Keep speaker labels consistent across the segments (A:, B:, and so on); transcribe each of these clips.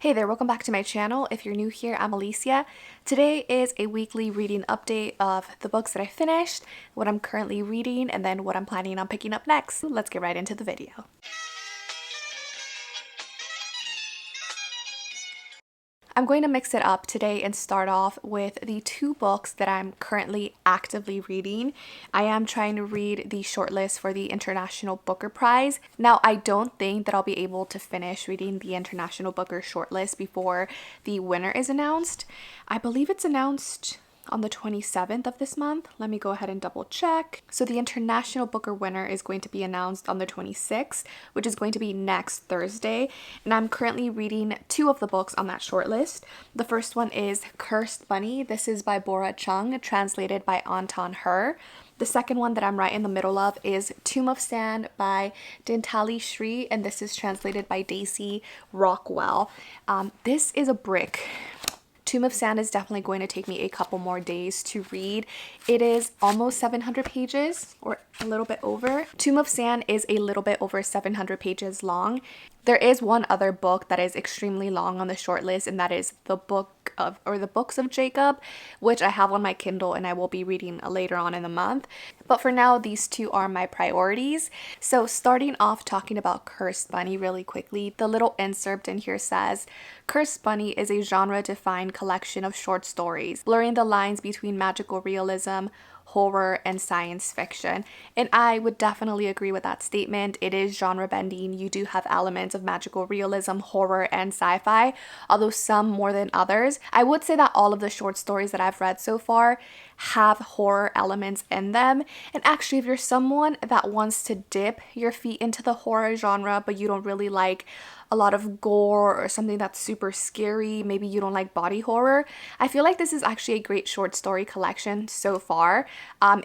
A: Hey there, welcome back to my channel. If you're new here, I'm Alicia. Today is a weekly reading update of the books that I finished, what I'm currently reading, and then what I'm planning on picking up next. Let's get right into the video. I'm going to mix it up today and start off with the two books that I'm currently actively reading. I am trying to read the shortlist for the International Booker Prize. Now, I don't think that I'll be able to finish reading the International Booker shortlist before the winner is announced. I believe it's announced on the 27th of this month. Let me go ahead and double check. So the International Booker winner is going to be announced on the 26th, which is going to be next Thursday. And I'm currently reading two of the books on that shortlist. The first one is Cursed Bunny. This is by Bora Chung, translated by Anton. The second one that I'm right in the middle of is Tomb of Sand by Geetanjali Shree, and this is translated by Daisy Rockwell. This is a brick. Tomb of Sand is definitely going to take me a couple more days to read. It is almost 700 pages, or a little bit over. Tomb of Sand is a little bit over 700 pages long. There is one other book that is extremely long on the short list, and that is the Books of Jacob, which I have on my Kindle and I will be reading later on in the month. But for now, these two are my priorities. So starting off talking about Cursed Bunny really quickly, the little insert in here says, Cursed Bunny is a genre-defined collection of short stories, blurring the lines between magical realism, horror, and science fiction. And I would definitely agree with that statement. It is genre bending. You do have elements of magical realism, horror, and sci-fi, although some more than others. I would say that all of the short stories that I've read so far have horror elements in them. And actually, if you're someone that wants to dip your feet into the horror genre, but you don't really like a lot of gore or something that's super scary, maybe you don't like body horror, I feel like this is actually a great short story collection so far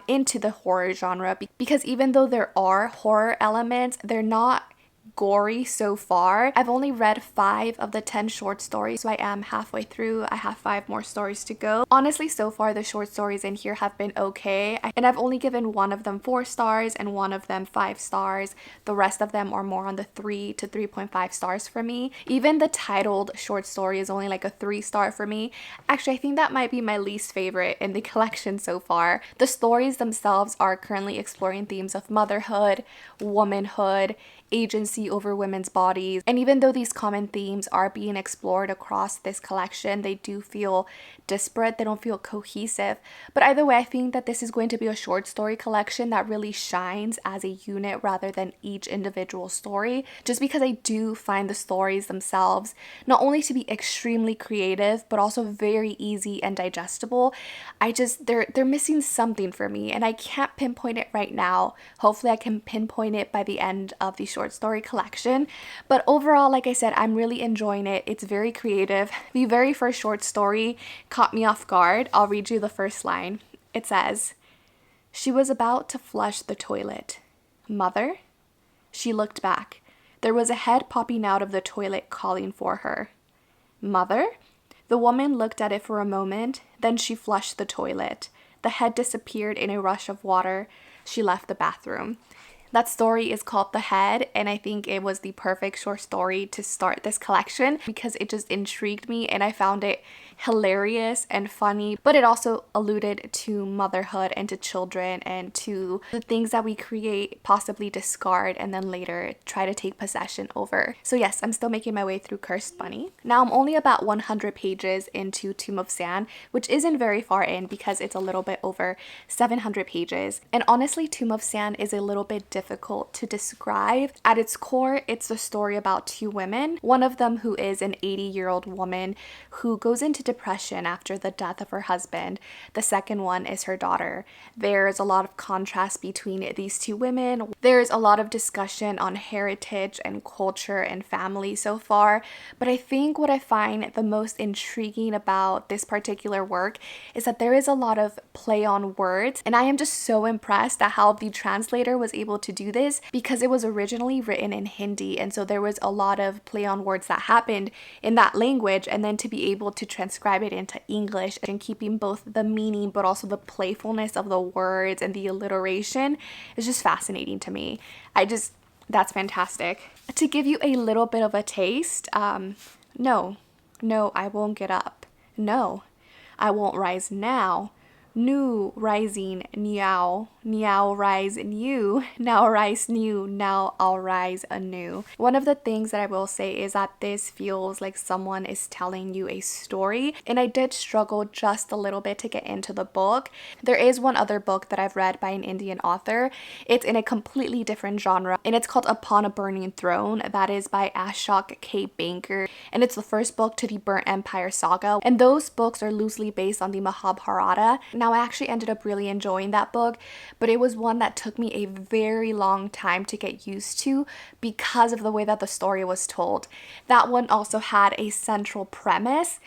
A: into the horror genre, because even though there are horror elements, they're not gory so far. I've only read 5 of the 10 short stories, so I am halfway through. I have 5 more stories to go. Honestly, so far the short stories in here have been okay, and I've only given one of them 4 stars and one of them 5 stars. The rest of them are more on the 3 to 3.5 stars for me. Even the titled short story is only like a 3 star for me. Actually, I think that might be my least favorite in the collection so far. The stories themselves are currently exploring themes of motherhood, womanhood, agency over women's bodies, and even though these common themes are being explored across this collection, they do feel disparate. They don't feel cohesive. But either way, I think that this is going to be a short story collection that really shines as a unit rather than each individual story, just because I do find the stories themselves not only to be extremely creative but also very easy and digestible. They're missing something for me, and I can't pinpoint it right now. Hopefully I can pinpoint it by the end of the short story collection. But overall, like I said, I'm really enjoying it. It's very creative. The very first short story caught me off guard. I'll read you the first line. It says, "She was about to flush the toilet. Mother?" She looked back. There was a head popping out of the toilet calling for her. "Mother?" The woman looked at it for a moment, then she flushed the toilet. The head disappeared in a rush of water. She left the bathroom. That story is called The Head, and I think it was the perfect short story to start this collection because it just intrigued me and I found it hilarious and funny, but it also alluded to motherhood and to children and to the things that we create, possibly discard, and then later try to take possession over. So yes, I'm still making my way through Cursed Bunny. Now I'm only about 100 pages into Tomb of Sand, which isn't very far in because it's a little bit over 700 pages. And honestly, Tomb of Sand is a little bit difficult to describe. At its core, it's a story about 2 women, one of them who is an 80-year-old woman who goes into depression after the death of her husband. The second one is her daughter. There's a lot of contrast between these 2 women. There's a lot of discussion on heritage and culture and family so far, but I think what I find the most intriguing about this particular work is that there is a lot of play on words, and I am just so impressed at how the translator was able to do this because it was originally written in Hindi, and so there was a lot of play on words that happened in that language, and then to be able to transcribe it into English and keeping both the meaning but also the playfulness of the words and the alliteration is just fascinating to me. That's fantastic. To give you a little bit of a taste, no, No, I won't get up. No, I won't rise now. New rising, meow, meow rise new, now rise new, now I'll rise anew. One of the things that I will say is that this feels like someone is telling you a story, and I did struggle just a little bit to get into the book. There is one other book that I've read by an Indian author. It's in a completely different genre, and it's called Upon a Burning Throne. That is by Ashok K. Banker, and it's the first book to the Burnt Empire saga, and those books are loosely based on the Mahabharata. Now, I actually ended up really enjoying that book, but it was one that took me a very long time to get used to because of the way that the story was told. That one also had a central premise,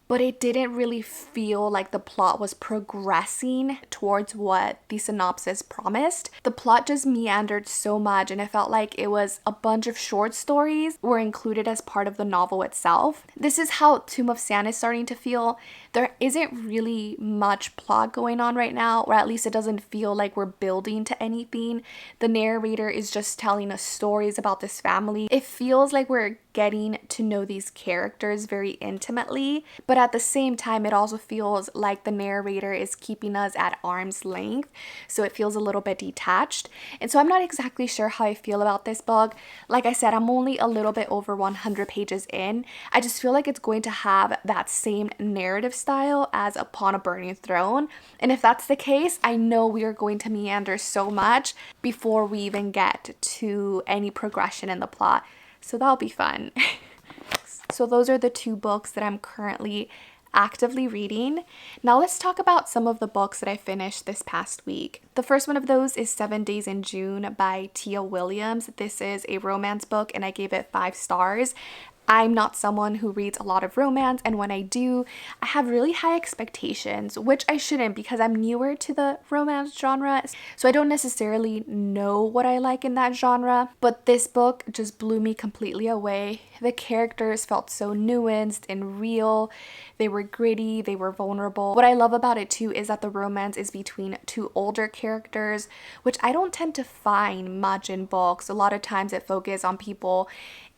A: but it didn't really feel like the plot was progressing towards what the synopsis promised. The plot just meandered so much, and it felt like it was a bunch of short stories were included as part of the novel itself. This is how Tomb of Sand is starting to feel. There isn't really much plot going on right now, or at least it doesn't feel like we're building to anything. The narrator is just telling us stories about this family. It feels like we're getting to know these characters very intimately, but at the same time, it also feels like the narrator is keeping us at arm's length, so it feels a little bit detached. And so I'm not exactly sure how I feel about this book. Like I said, I'm only a little bit over 100 pages in. I just feel like it's going to have that same narrative style as Upon a Burning Throne, and if that's the case, I know we are going to meander so much before we even get to any progression in the plot. So that'll be fun. So those are the two books that I'm currently actively reading. Now let's talk about some of the books that I finished this past week. The first one of those is 7 Days in June by Tia Williams. This is a romance book, and I gave it 5 stars. I'm not someone who reads a lot of romance, and when I do, I have really high expectations, which I shouldn't because I'm newer to the romance genre, so I don't necessarily know what I like in that genre, but this book just blew me completely away. The characters felt so nuanced and real. They were gritty, they were vulnerable. What I love about it too is that the romance is between two older characters, which I don't tend to find much in books. A lot of times it focuses on people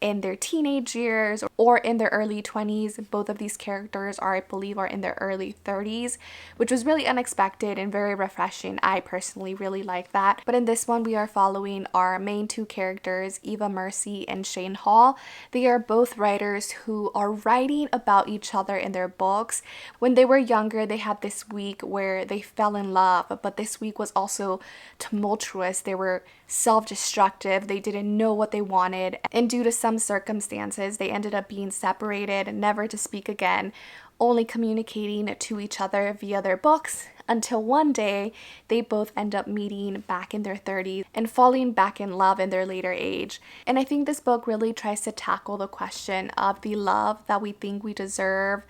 A: in their teenage years or in their early 20s. Both of these characters are, I believe, are in their early 30s, which was really unexpected and very refreshing. I personally really like that. But in this one, we are following our main two characters, Eva Mercy and Shane Hall. They are both writers who are writing about each other in their books. When they were younger, they had this week where they fell in love, but this week was also tumultuous. They were self-destructive. They didn't know what they wanted, and due to some circumstances, they ended up being separated, never to speak again, only communicating to each other via their books, until one day they both end up meeting back in their 30s and falling back in love in their later age. And I think this book really tries to tackle the question of the love that we think we deserve,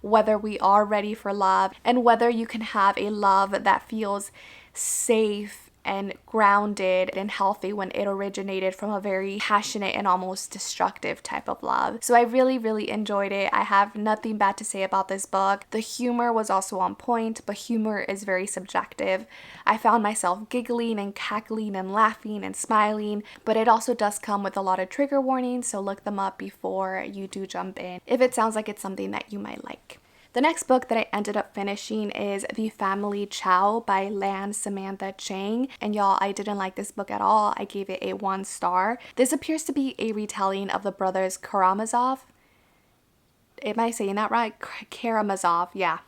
A: whether we are ready for love, and whether you can have a love that feels safe and grounded and healthy when it originated from a very passionate and almost destructive type of love. So I really, really enjoyed it. I have nothing bad to say about this book. The humor was also on point, but humor is very subjective. I found myself giggling and cackling and laughing and smiling, but it also does come with a lot of trigger warnings, so look them up before you do jump in if it sounds like it's something that you might like. The next book that I ended up finishing is The Family Chao by Samantha Chang. And y'all, I didn't like this book at all. I gave it a 1 star. This appears to be a retelling of the brothers Karamazov. Am I saying that right? Karamazov, yeah.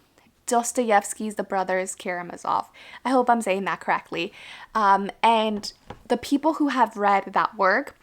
A: Dostoevsky's The Brothers Karamazov. I hope I'm saying that correctly. And the people who have read that work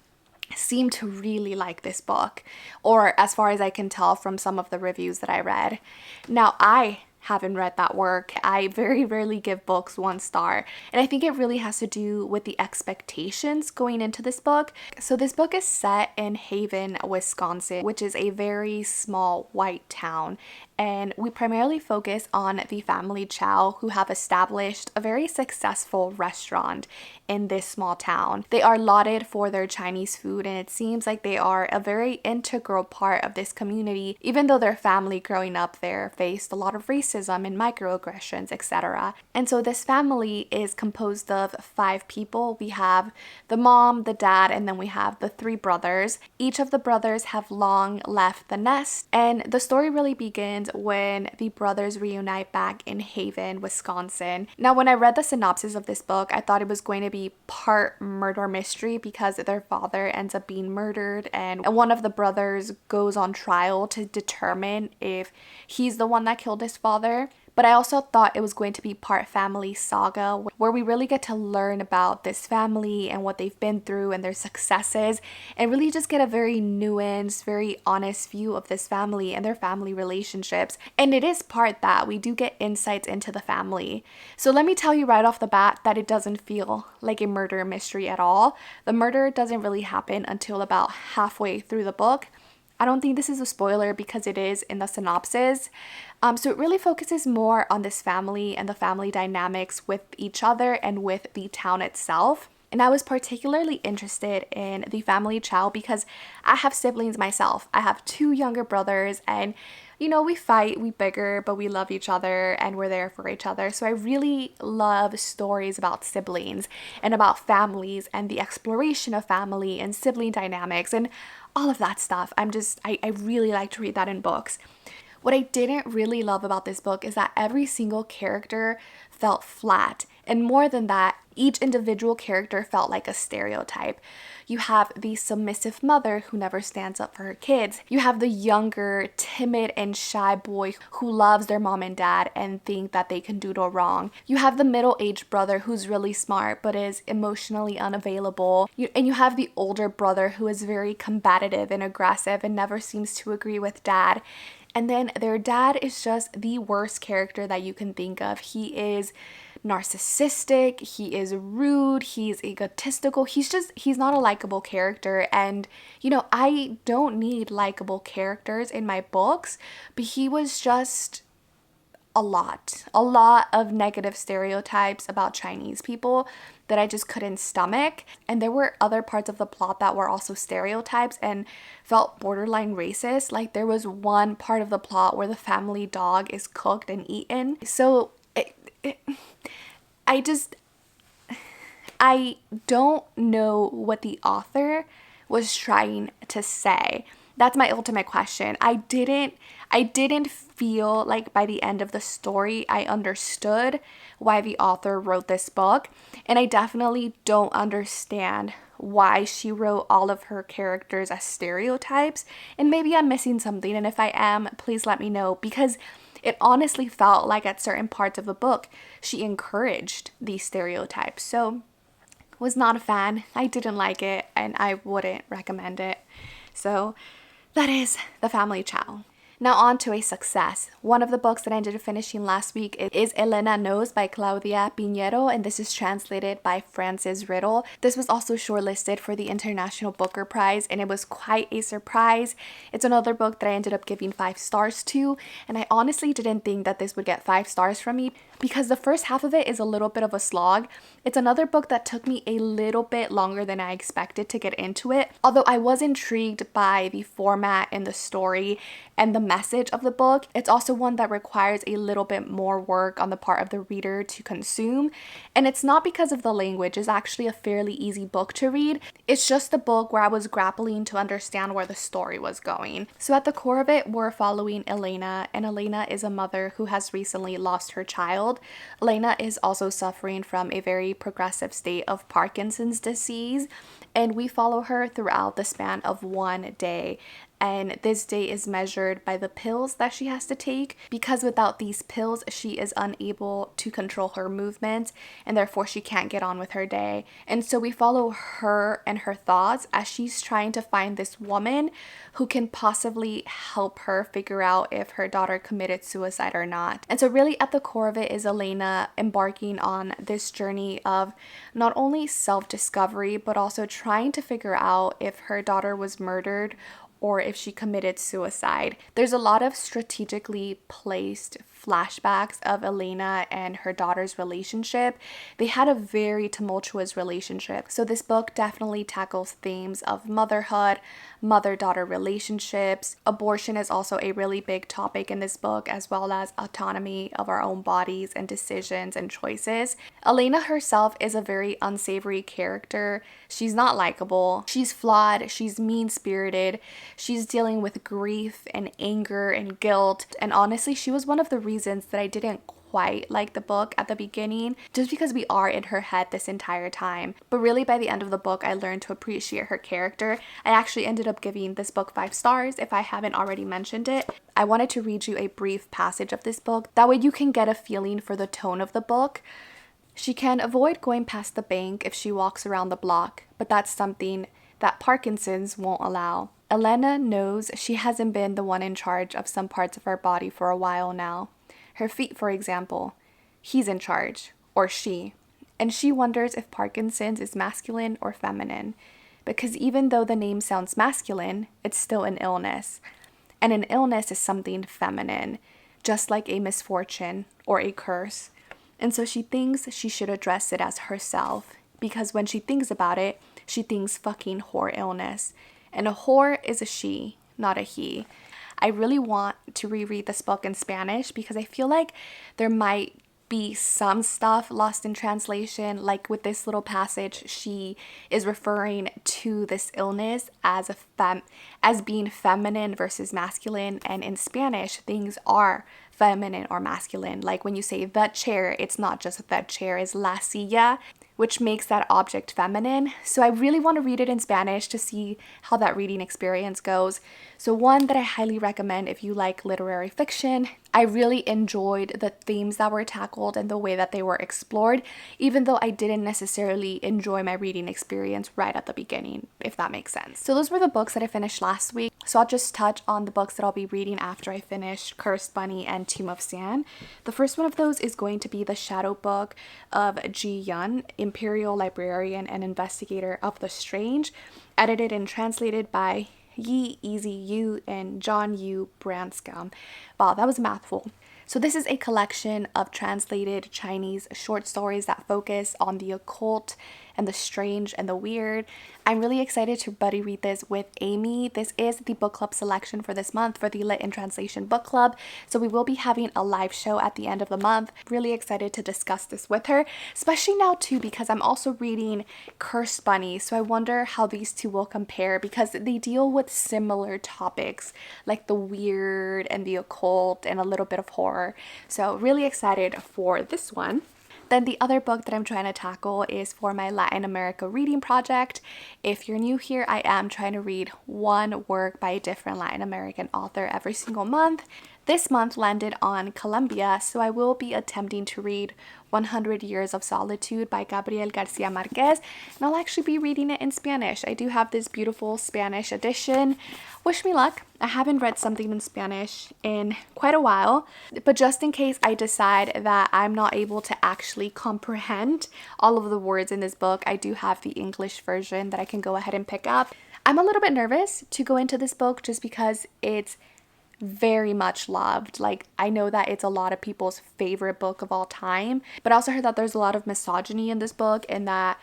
A: seem to really like this book, or as far as I can tell from some of the reviews that I read. Now, I haven't read that work. I very rarely give books 1 star, and I think it really has to do with the expectations going into this book. So this book is set in Haven, Wisconsin, which is a very small white town, and we primarily focus on the family Chao, who have established a very successful restaurant in this small town. They are lauded for their Chinese food, and it seems like they are a very integral part of this community, even though their family growing up there faced a lot of racism and microaggressions, etc. And so this family is composed of 5 people. We have the mom, the dad, and then we have the 3 brothers. Each of the brothers have long left the nest, and the story really begins when the brothers reunite back in Haven, Wisconsin. Now, when I read the synopsis of this book, I thought it was going to be part murder mystery because their father ends up being murdered, and one of the brothers goes on trial to determine if he's the one that killed his father. But I also thought it was going to be part family saga, where we really get to learn about this family and what they've been through and their successes, and really just get a very nuanced, very honest view of this family and their family relationships. And it is part that we do get insights into the family. So let me tell you right off the bat that it doesn't feel like a murder mystery at all. The murder doesn't really happen until about halfway through the book. I don't think this is a spoiler because it is in the synopsis. So it really focuses more on this family and the family dynamics with each other and with the town itself. And I was particularly interested in the family Chao because I have siblings myself. I have 2 younger brothers, and we fight, we bicker, but we love each other and we're there for each other. So I really love stories about siblings and about families and the exploration of family and sibling dynamics and all of that stuff. I really like to read that in books. What I didn't really love about this book is that every single character felt flat. And more than that, each individual character felt like a stereotype. You have the submissive mother who never stands up for her kids. You have the younger, timid, and shy boy who loves their mom and dad and think that they can do no wrong. You have the middle-aged brother who's really smart but is emotionally unavailable. And you have the older brother who is very combative and aggressive and never seems to agree with dad. And then their dad is just the worst character that you can think of. He is narcissistic, he is rude, he's egotistical, he's not a likable character. And I don't need likable characters in my books, but he was just a lot of negative stereotypes about Chinese people that I just couldn't stomach. And there were other parts of the plot that were also stereotypes and felt borderline racist. Like there was one part of the plot where the family dog is cooked and eaten. So I don't know what the author was trying to say. That's my ultimate question. I didn't feel like by the end of the story I understood why the author wrote this book, and I definitely don't understand why she wrote all of her characters as stereotypes. And maybe I'm missing something, and if I am, please let me know, because it honestly felt like at certain parts of the book she encouraged these stereotypes. So was not a fan. I didn't like it and I wouldn't recommend it. So that is The Family Chao. Now on to a success. One of the books that I ended up finishing last week is Elenaknows by Claudia Piñeiro, and this is translated by Frances Riddle. This was also shortlisted for the International Booker Prize, and it was quite a surprise. It's another book that I ended up giving 5 stars to, and I honestly didn't think that this would get 5 stars from me because the first half of it is a little bit of a slog. It's another book that took me a little bit longer than I expected to get into it, although I was intrigued by the format and the story and the message of the book. It's also one that requires a little bit more work on the part of the reader to consume, and it's not because of the language. It's actually a fairly easy book to read. It's just a book where I was grappling to understand where the story was going. So at the core of it, we're following Elena, and Elena is a mother who has recently lost her child. Elena is also suffering from a very progressive state of Parkinson's disease, and we follow her throughout the span of one day. And this day is measured by the pills that she has to take, because without these pills, she is unable to control her movements, and therefore she can't get on with her day. And so we follow her and her thoughts as she's trying to find this woman who can possibly help her figure out if her daughter committed suicide or not. And so really at the core of it is Elena embarking on this journey of not only self-discovery, but also trying to figure out if her daughter was murdered or if she committed suicide. There's a lot of strategically placed flashbacks of Elena and her daughter's relationship. They had a very tumultuous relationship. So this book definitely tackles themes of motherhood, mother-daughter relationships. Abortion is also a really big topic in this book, as well as autonomy of our own bodies and decisions and choices. Elena herself is a very unsavory character. She's not likable. She's flawed. She's mean-spirited. She's dealing with grief and anger and guilt. And honestly, she was one of the reasons that I didn't quite like the book at the beginning, just because we are in her head this entire time. But really, by the end of the book, I learned to appreciate her character. I actually ended up giving this book 5 stars if I haven't already mentioned it. I wanted to read you a brief passage of this book. That way you can get a feeling for the tone of the book. She can avoid going past the bank if she walks around the block, but that's something that Parkinson's won't allow. Elena knows she hasn't been the one in charge of some parts of her body for a while now. Her feet, for example. He's in charge, or she. And she wonders if Parkinson's is masculine or feminine, because even though the name sounds masculine, it's still an illness. And an illness is something feminine, just like a misfortune or a curse. And so she thinks she should address it as herself, because when she thinks about it, she thinks fucking whore illness. And a whore is a she, not a he. I really want to reread this book in Spanish because I feel like there might be some stuff lost in translation. Like with this little passage, she is referring to this illness as as being feminine versus masculine, and in Spanish things are feminine or masculine. Like when you say the chair, it's not just the chair, it's la silla, which makes that object feminine. So I really want to read it in Spanish to see how that reading experience goes. So one that I highly recommend if you like literary fiction. I really enjoyed the themes that were tackled and the way that they were explored, even though I didn't necessarily enjoy my reading experience right at the beginning, if that makes sense. So those were the books that I finished last week. So I'll just touch on the books that I'll be reading after I finish Cursed Bunny and Tomb of Sand. The first one of those is going to be the Shadow Book of Ji Yun, Imperial Librarian and Investigator of the Strange, edited and translated by Yi Easy Yu and John Yu Branscum. Wow, that was a mouthful. So this is a collection of translated Chinese short stories that focus on the occult and the strange and the weird. I'm really excited to buddy read this with Amy. This is the book club selection for this month for the Lit in Translation book club. So we will be having a live show at the end of the month. Really excited to discuss this with her, especially now too because I'm also reading Cursed Bunny. So I wonder how these two will compare because they deal with similar topics like the weird and the occult and a little bit of horror. So really excited for this one. Then the other book that I'm trying to tackle is for my Latin America reading project. If you're new here, I am trying to read one work by a different Latin American author every single month. This month landed on Colombia, so I will be attempting to read 100 Years of Solitude by Gabriel Garcia Marquez, and I'll actually be reading it in Spanish. I do have this beautiful Spanish edition. Wish me luck. I haven't read something in Spanish in quite a while, but just in case I decide that I'm not able to actually comprehend all of the words in this book, I do have the English version that I can go ahead and pick up. I'm a little bit nervous to go into this book just because it's very much loved. Like, I know that it's a lot of people's favorite book of all time, but I also heard that there's a lot of misogyny in this book and that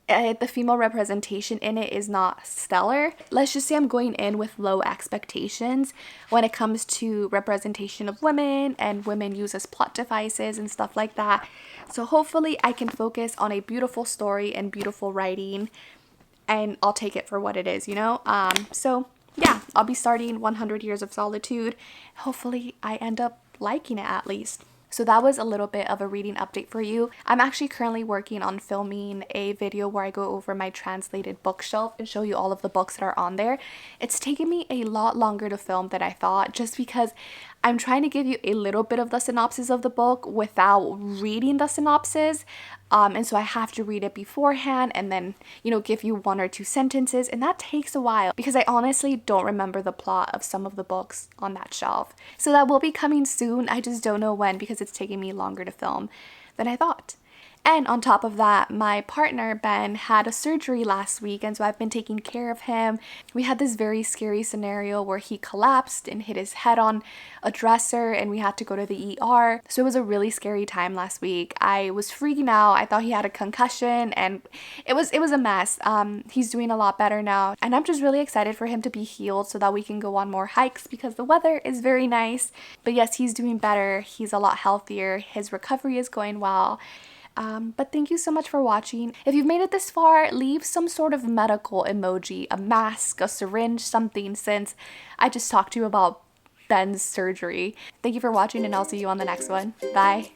A: the female representation in it is not stellar. Let's just say I'm going in with low expectations when it comes to representation of women and women used as plot devices and stuff like that. So hopefully I can focus on a beautiful story and beautiful writing, and I'll take it for what it is, you know? So yeah, I'll be starting 100 Years of Solitude. Hopefully I end up liking it at least. So that was a little bit of a reading update for you. I'm actually currently working on filming a video where I go over my translated bookshelf and show you all of the books that are on there. It's taken me a lot longer to film than I thought, just because I'm trying to give you a little bit of the synopsis of the book without reading the synopsis. And so I have to read it beforehand and then, you know, give you 1 or 2 sentences, and that takes a while because I honestly don't remember the plot of some of the books on that shelf. So that will be coming soon. I just don't know when because it's taking me longer to film than I thought. And on top of that, my partner, Ben, had a surgery last week, and so I've been taking care of him. We had this very scary scenario where he collapsed and hit his head on a dresser, and we had to go to the ER. So it was a really scary time last week. I was freaking out. I thought he had a concussion, and it was a mess. He's doing a lot better now, and I'm just really excited for him to be healed so that we can go on more hikes because the weather is very nice. But yes, he's doing better. He's a lot healthier. His recovery is going well. But thank you so much for watching. If you've made it this far, leave some sort of medical emoji, a mask, a syringe, something, since I just talked to you about Ben's surgery. Thank you for watching, and I'll see you on the next one. Bye.